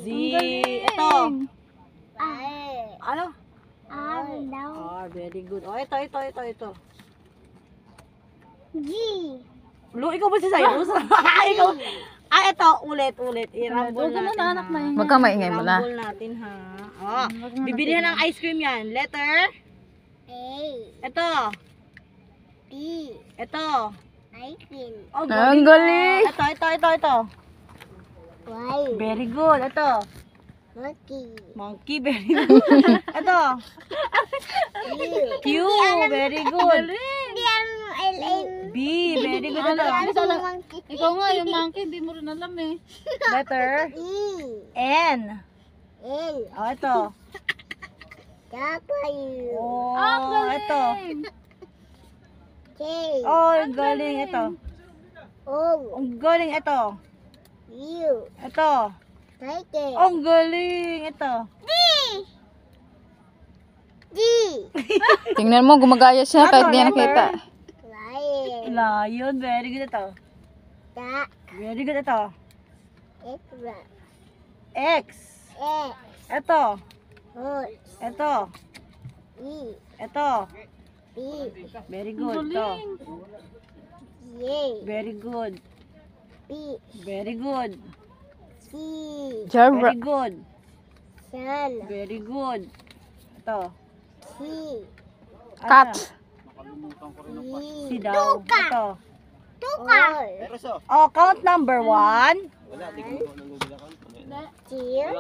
Z. Ito. Ano? R. Very good. Oh, ito. G. Lo, ikaw ba si Sayos? Ikaw. Ito. Ulit. I-rumble natin, ha? Wag kang maingay mo na. I-rumble natin, ha? Oh, bibilihan ng ice cream yan. Letter. A. Ito. B. Ito. Ice cream. Oh, Ang galing. Ito. Y. Very good. Ito. Monkey. Monkey. Very good. Ito. Q. Very good. B. Very good. Ito. Ikaw nga, yung monkey, hindi mo rin alam eh. Letter. E. N. L. Oh, ito. W. Oh, ito. K. Oh, ang galing. Ito. O. Ang galing. Ito. U. Ito. Tiger. Ang galing. Ito. G. Tingnan mo, gumagaya siya kahit di Ano, nakita. Lion. Lion. Very good. Ito. Duck. Very good. Ito. X. X. X. Ito. Horse. Ito. E. Ito. B. Very good. Ito. J. Very good. B. Very good. C. Jabra. Very good. Sun. Very good. Ito. T. Cat. Si daw. Ito. Tuka. Oh, count number 1. Two.